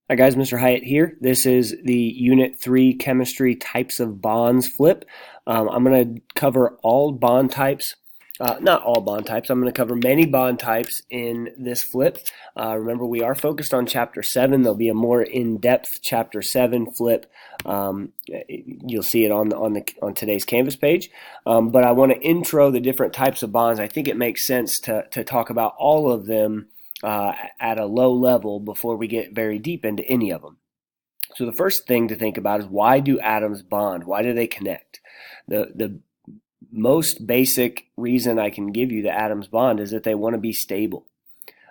Hi guys, Mr. Hyatt here. This is the Unit 3 Chemistry Types of Bonds flip. I'm going to cover all bond types, not all bond types, I'm going to cover many bond types in this flip. Remember, we are focused on Chapter 7. There'll be a more in-depth Chapter 7 flip. You'll see it on today's Canvas page. But I want to intro the different types of bonds. I think it makes sense to talk about all of them at a low level before we get very deep into any of them. So the first thing to think about is, why do atoms bond? Why do they connect? The most basic reason I can give you that atoms bond is that they want to be stable.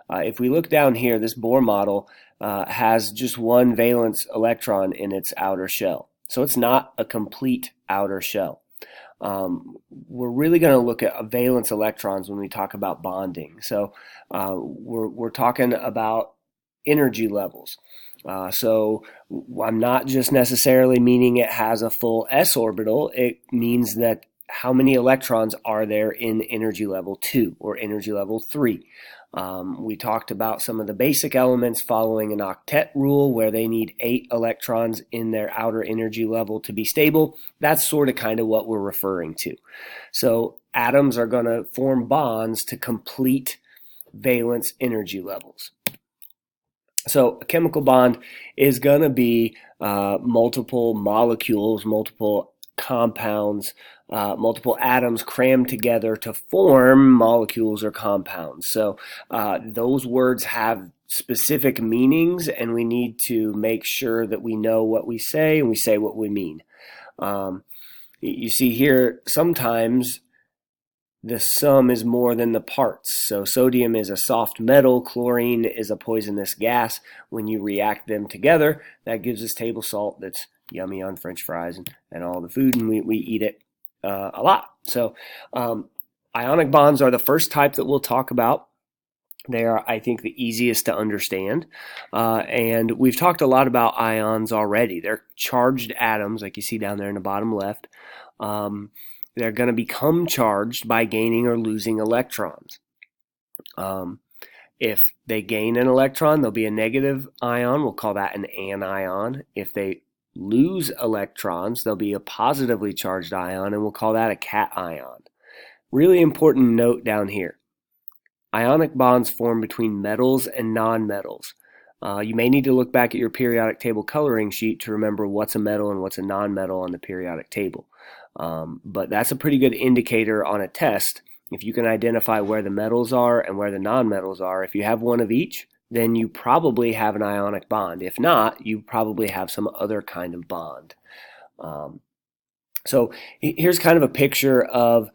If we look down here, this Bohr model has just one valence electron in its outer shell. So it's not a complete outer shell. We're really going to look at valence electrons when we talk about bonding. So we're talking about energy levels. So I'm not just necessarily meaning it has a full s orbital. It means that how many electrons are there in energy level 2 or energy level 3. We talked about some of the basic elements following an octet rule, where they need 8 electrons in their outer energy level to be stable. That's sort of kind of what we're referring to. So atoms are going to form bonds to complete valence energy levels. So a chemical bond is going to be multiple molecules, multiple compounds, multiple atoms crammed together to form molecules or compounds. So those words have specific meanings, and we need to make sure that we know what we say and we say what we mean. You see here, sometimes the sum is more than the parts. So sodium is a soft metal, chlorine is a poisonous gas. When you react them together, that gives us table salt that's yummy on French fries and all the food, and we eat it a lot. So ionic bonds are the first type that we'll talk about. They are, I think, the easiest to understand. And we've talked a lot about ions already. They're charged atoms, like you see down there in the bottom left. They're going to become charged by gaining or losing electrons. If they gain an electron, there'll be a negative ion. We'll call that an anion. If they lose electrons, there'll be a positively charged ion, and we'll call that a cation. Really important note down here. Ionic bonds form between metals and nonmetals. You may need to look back at your periodic table coloring sheet to remember what's a metal and what's a nonmetal on the periodic table. But that's a pretty good indicator on a test. If you can identify where the metals are and where the nonmetals are, if you have one of each, then you probably have an ionic bond. If not, you probably have some other kind of bond. So here's kind of a picture of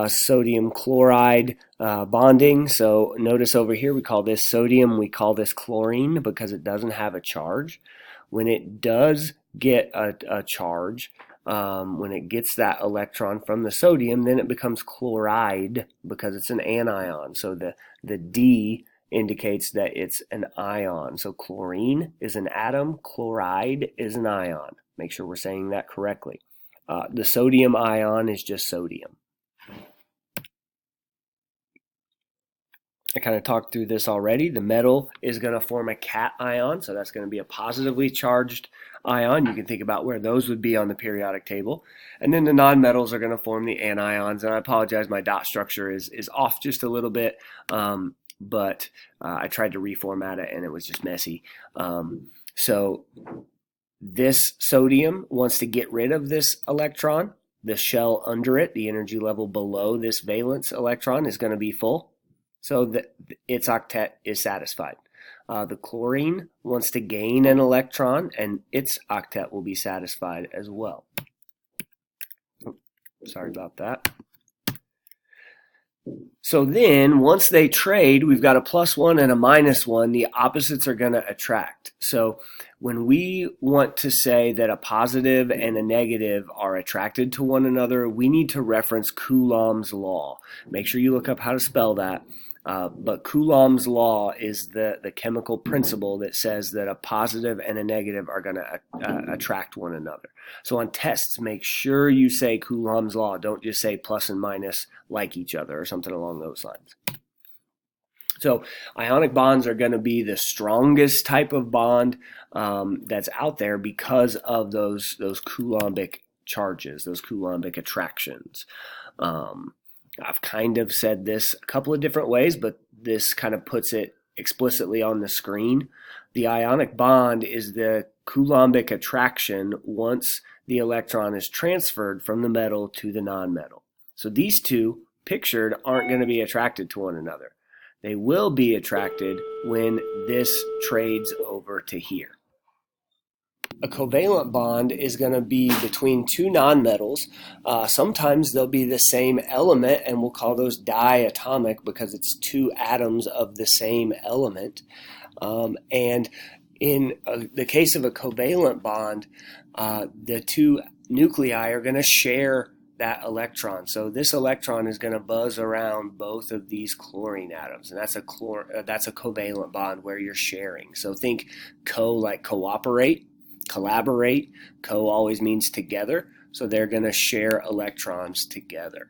sodium chloride bonding. So notice over here, we call this sodium, we call this chlorine because it doesn't have a charge. When it does get a charge, when it gets that electron from the sodium, then it becomes chloride because it's an anion. So the D indicates that it's an ion. So chlorine is an atom, chloride is an ion. Make sure we're saying that correctly. The sodium ion is just sodium. I kind of talked through this already. The metal is going to form a cation, so that's going to be a positively charged ion. You can think about where those would be on the periodic table. And then the nonmetals are going to form the anions. And I apologize, my dot structure is off just a little bit, but I tried to reformat it and it was just messy. So this sodium wants to get rid of this electron. The shell under it, the energy level below this valence electron, is going to be full. So its octet is satisfied. The chlorine wants to gain an electron, and its octet will be satisfied as well. Sorry about that. So then, once they trade, we've got a +1 and a -1. The opposites are going to attract. So when we want to say that a positive and a negative are attracted to one another, we need to reference Coulomb's law. Make sure you look up how to spell that. But Coulomb's law is the chemical principle that says that a positive and a negative are going to attract one another. So on tests, make sure you say Coulomb's law. Don't just say plus and minus like each other or something along those lines. So ionic bonds are going to be the strongest type of bond that's out there because of those Coulombic charges, those Coulombic attractions. I've kind of said this a couple of different ways, but this kind of puts it explicitly on the screen. The ionic bond is the Coulombic attraction once the electron is transferred from the metal to the nonmetal. So these two pictured aren't going to be attracted to one another. They will be attracted when this trades over to here. A covalent bond is going to be between two nonmetals. Sometimes they'll be the same element, and we'll call those diatomic because it's two atoms of the same element. And in the case of a covalent bond, the two nuclei are going to share that electron. So this electron is going to buzz around both of these chlorine atoms, and that's a covalent bond where you're sharing. So think like cooperate, collaborate. Co always means together, so they're going to share electrons together.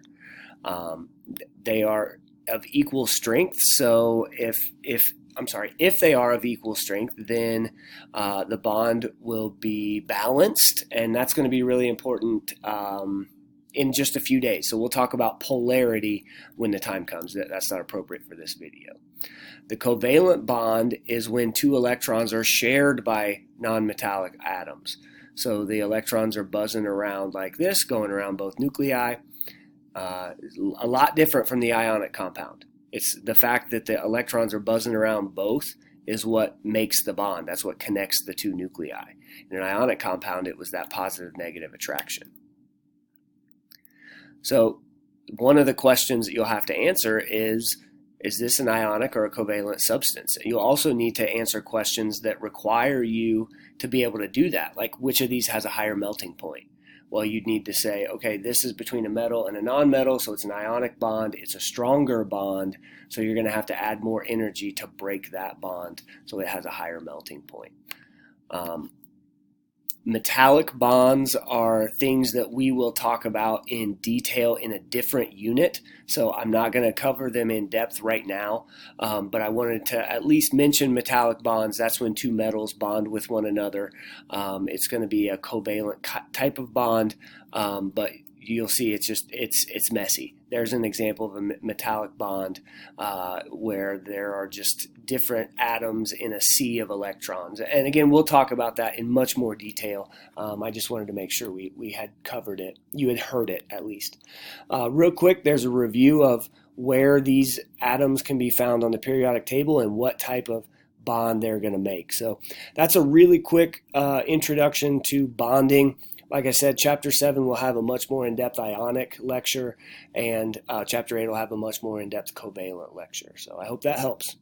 They are of equal strength. So if they are of equal strength, then the bond will be balanced, and that's going to be really important in just a few days. So we'll talk about polarity when the time comes. That's not appropriate for this video. The covalent bond is when two electrons are shared by nonmetallic atoms. So the electrons are buzzing around like this, going around both nuclei. A lot different from the ionic compound. It's the fact that the electrons are buzzing around both is what makes the bond. That's what connects the two nuclei. In an ionic compound, it was that positive-negative attraction. So one of the questions that you'll have to answer is this an ionic or a covalent substance? You'll also need to answer questions that require you to be able to do that, like which of these has a higher melting point? Well, you'd need to say, okay, this is between a metal and a nonmetal, so it's an ionic bond. It's a stronger bond, so you're going to have to add more energy to break that bond so it has a higher melting point. Metallic bonds are things that we will talk about in detail in a different unit, so I'm not going to cover them in depth right now, but I wanted to at least mention metallic bonds. That's when two metals bond with one another. It's going to be a covalent type of bond, but you'll see it's messy. There's an example of a metallic bond where there are just different atoms in a sea of electrons. And again, we'll talk about that in much more detail. I just wanted to make sure we had covered it. You had heard it at least. Real quick, there's a review of where these atoms can be found on the periodic table and what type of bond they're going to make. So that's a really quick introduction to bonding. Like I said, Chapter 7 will have a much more in-depth ionic lecture, and Chapter 8 will have a much more in-depth covalent lecture. So I hope that helps.